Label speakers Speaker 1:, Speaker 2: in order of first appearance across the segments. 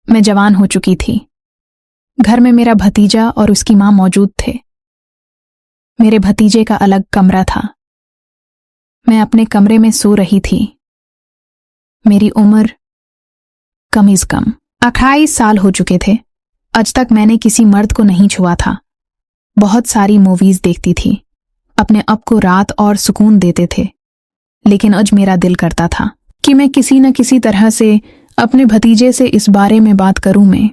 Speaker 1: मैं जवान हो चुकी थी। घर में मेरा भतीजा और उसकी मां मौजूद थे। मेरे भतीजे का अलग कमरा था। मैं अपने कमरे में सो रही थी। मेरी उम्र कम से कम 28 साल हो चुके थे। आज तक मैंने किसी मर्द को नहीं छुआ था। बहुत सारी मूवीज देखती थी, अपने आप को रात और सुकून देते थे। लेकिन आज मेरा दिल करता था कि मैं किसी न किसी तरह से अपने भतीजे से इस बारे में बात करूं। मैं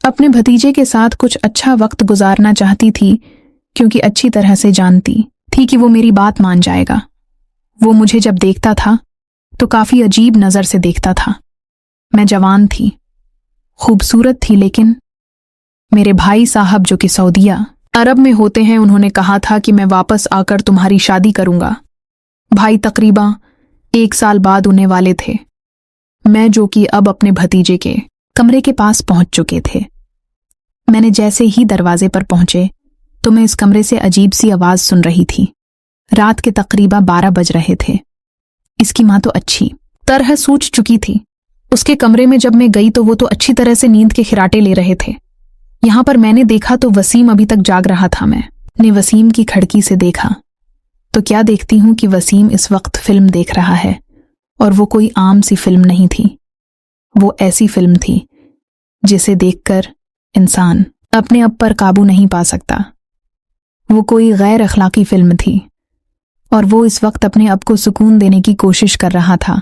Speaker 1: अपने भतीजे के साथ कुछ अच्छा वक्त गुजारना चाहती थी, क्योंकि अच्छी तरह से जानती थी कि वो मेरी बात मान जाएगा। वो मुझे जब देखता था तो काफी अजीब नजर से देखता था। मैं जवान थी, खूबसूरत थी, लेकिन मेरे भाई साहब जो कि सऊदीया अरब में होते हैं, उन्होंने कहा था कि मैं वापस आकर तुम्हारी शादी करूंगा। भाई तकरीबन 1 साल बाद उन्हें वाले थे। मैं जो कि अब अपने भतीजे के कमरे के पास पहुंच चुके थे। मैंने जैसे ही दरवाजे पर पहुंचे तो मैं इस कमरे से अजीब सी आवाज सुन रही थी। रात के तकरीबन 12 बज रहे थे। इसकी मां तो अच्छी तरह सूझ चुकी थी। उसके कमरे में जब मैं गई तो वो तो अच्छी तरह से नींद के खिराटे ले रहे थे। यहां पर मैंने देखा तो वसीम अभी तक जाग रहा था। मैंने वसीम की खिड़की से देखा तो क्या देखती हूं कि वसीम इस वक्त फिल्म देख रहा है, और वो कोई आम सी फिल्म नहीं थी। वो ऐसी फिल्म थी जिसे देखकर इंसान अपने आप पर काबू नहीं पा सकता। वो कोई गैर अखलाकी फिल्म थी और वो इस वक्त अपने आप को सुकून देने की कोशिश कर रहा था।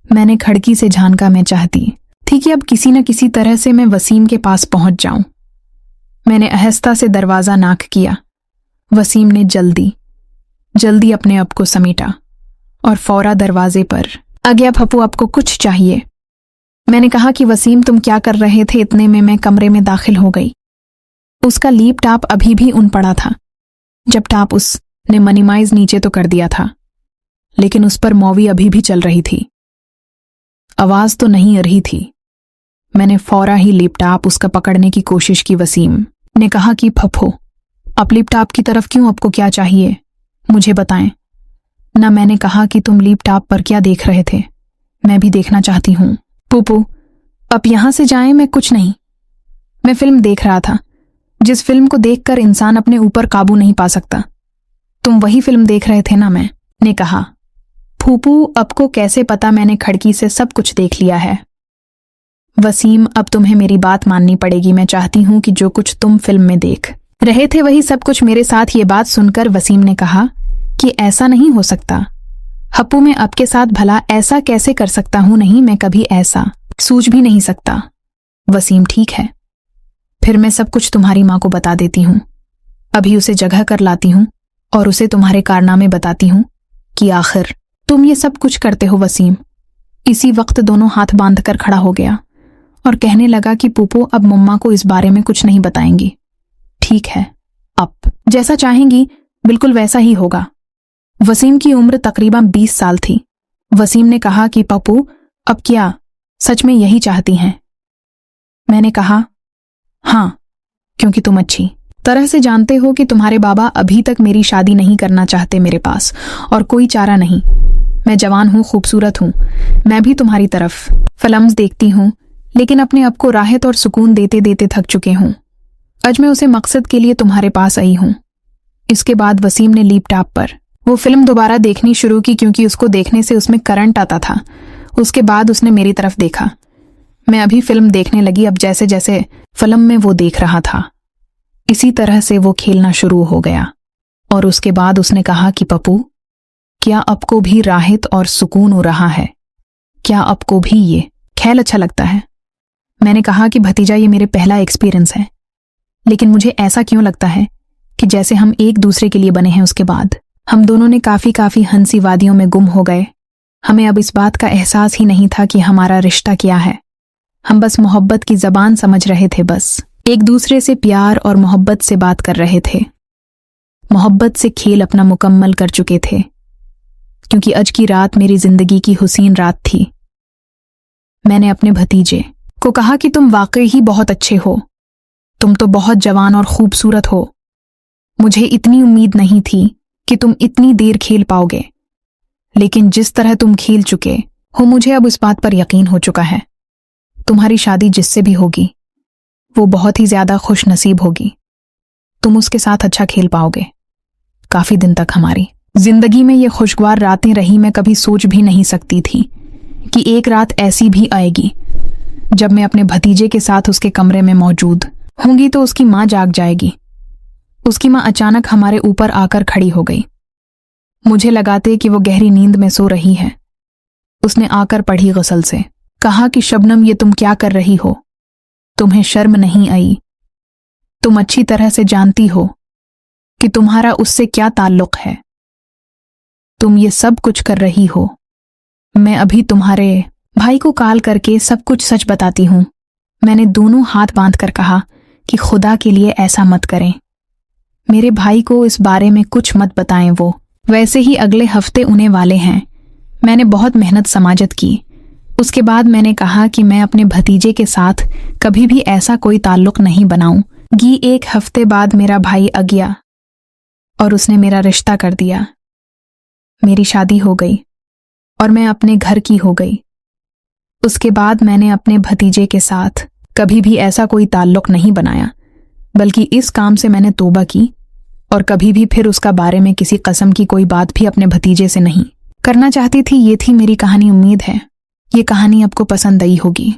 Speaker 1: मैंने खिड़की से झांका। मैं चाहती थी कि अब किसी न किसी तरह से मैं वसीम के पास पहुंच जाऊं। मैंने आहिस्ता से दरवाजा नॉक किया। वसीम ने जल्दी अपने आप को समेटा और फौरा दरवाजे पर आ गया। पप्पू, आपको कुछ चाहिए? मैंने कहा कि वसीम तुम क्या कर रहे थे? इतने में मैं कमरे में दाखिल हो गई। उसका लैपटॉप अभी भी उन पड़ा था। जब टॉप उसने मिनिमाइज नीचे तो कर दिया था, लेकिन उस पर मूवी अभी भी चल रही थी। आवाज तो नहीं आ रही थी। मैंने फौरा ही लैपटॉप उसका पकड़ने की कोशिश की। वसीम ने कहा कि फप्पू, आप लैपटॉप की तरफ क्यों? आपको क्या चाहिए? मुझे बताएं ना। मैंने कहा कि तुम लैपटॉप पर क्या देख रहे थे? मैं भी देखना चाहती हूं। पुप्पू, अब यहां से जाएं। मैं कुछ नहीं, मैं फिल्म देख रहा था, जिस फिल्म को देखकर इंसान अपने ऊपर काबू नहीं पा सकता। तुम वही फिल्म देख रहे थे ना? मैंने कहा। फूफू, आपको कैसे पता? मैंने खिड़की से सब कुछ देख लिया है। वसीम, अब तुम्हें मेरी बात माननी पड़ेगी। मैं चाहती हूं कि जो कुछ तुम फिल्म में देख रहे थे वही सब कुछ मेरे साथ। ये बात सुनकर वसीम ने कहा कि ऐसा नहीं हो सकता हप्पू, मैं आपके साथ भला ऐसा कैसे कर सकता हूं? नहीं, मैं कभी ऐसा सोच भी नहीं सकता। वसीम, ठीक है, फिर मैं सब कुछ तुम्हारी मां को बता देती हूं। अभी उसे जगह कर लाती हूं और उसे तुम्हारे कारनामे बताती हूं कि आखिर तुम ये सब कुछ करते हो। वसीम इसी वक्त दोनों हाथ बांधकर खड़ा हो गया और कहने लगा कि पुप्पू, अब मम्मा को इस बारे में कुछ नहीं बताएंगी। ठीक है, आप जैसा चाहेंगी बिल्कुल वैसा ही होगा। वसीम की उम्र तकरीबन 20 साल थी। वसीम ने कहा कि पप्पू, अब क्या सच में यही चाहती हैं? मैंने कहा, हाँ, क्योंकि तुम अच्छी तरह से जानते हो कि तुम्हारे बाबा अभी तक मेरी शादी नहीं करना चाहते। मेरे पास और कोई चारा नहीं। मैं जवान हूं, खूबसूरत हूं। मैं भी तुम्हारी तरफ फिल्म्स देखती हूं, लेकिन अपने आप को राहत और सुकून देते देते थक चुके हूं। आज मैं उसे मकसद के लिए तुम्हारे पास आई हूं। इसके बाद वसीम ने लैपटॉप पर वो फिल्म दोबारा देखनी शुरू की, क्योंकि उसको देखने से उसमें करंट आता था। उसके बाद उसने मेरी तरफ देखा। मैं अभी फिल्म देखने लगी। अब जैसे जैसे फिल्म में वो देख रहा था, इसी तरह से वो खेलना शुरू हो गया। और उसके बाद उसने कहा कि पप्पू, क्या आपको भी राहत और सुकून हो रहा है? क्या आपको भी ये खेल अच्छा लगता है? मैंने कहा कि भतीजा, ये मेरे पहला एक्सपीरियंस है, लेकिन मुझे ऐसा क्यों लगता है कि जैसे हम एक दूसरे के लिए बने हैं। उसके बाद हम दोनों ने काफी हंसी वादियों में गुम हो गए। हमें अब इस बात का एहसास ही नहीं था कि हमारा रिश्ता क्या है। हम बस मोहब्बत की जबान समझ रहे थे, बस एक दूसरे से प्यार और मोहब्बत से बात कर रहे थे। मोहब्बत से खेल अपना मुकम्मल कर चुके थे, क्योंकि आज की रात मेरी जिंदगी की हुसीन रात थी। मैंने अपने भतीजे को कहा कि तुम वाकई ही बहुत अच्छे हो। तुम तो बहुत जवान और खूबसूरत हो। मुझे इतनी उम्मीद नहीं थी कि तुम इतनी देर खेल पाओगे, लेकिन जिस तरह तुम खेल चुके हो, मुझे अब उस बात पर यकीन हो चुका है। तुम्हारी शादी जिससे भी होगी वो बहुत ही ज्यादा खुश नसीब होगी। तुम उसके साथ अच्छा खेल पाओगे। काफी दिन तक हमारी जिंदगी में ये खुशगवार रातें रही। मैं कभी सोच भी नहीं सकती थी कि एक रात ऐसी भी आएगी जब मैं अपने भतीजे के साथ उसके कमरे में मौजूद होंगी तो उसकी मां जाग जाएगी। उसकी मां अचानक हमारे ऊपर आकर खड़ी हो गई। मुझे लगाते कि वो गहरी नींद में सो रही है। उसने आकर पढ़ी गसल से, कहा कि शबनम, ये तुम क्या कर रही हो? तुम्हें शर्म नहीं आई? तुम अच्छी तरह से जानती हो कि तुम्हारा उससे क्या ताल्लुक है। तुम ये सब कुछ कर रही हो। मैं अभी तुम्हारे भाई को कॉल करके सब कुछ सच बताती हूं। मैंने दोनों हाथ बांधकर कहा कि खुदा के लिए ऐसा मत करें। मेरे भाई को इस बारे में कुछ मत बताएं। वो वैसे ही अगले हफ्ते उन्हें वाले हैं। मैंने बहुत मेहनत समाजत की। उसके बाद मैंने कहा कि मैं अपने भतीजे के साथ कभी भी ऐसा कोई ताल्लुक नहीं बनाऊंगी। एक हफ्ते बाद मेरा भाई आ गया और उसने मेरा रिश्ता कर दिया। मेरी शादी हो गई और मैं अपने घर की हो गई। उसके बाद मैंने अपने भतीजे के साथ कभी भी ऐसा कोई ताल्लुक नहीं बनाया, बल्कि इस काम से मैंने तौबा की और कभी भी फिर उसका बारे में किसी कसम की कोई बात भी अपने भतीजे से नहीं करना चाहती थी। ये थी मेरी कहानी। उम्मीद है ये कहानी आपको पसंद आई होगी।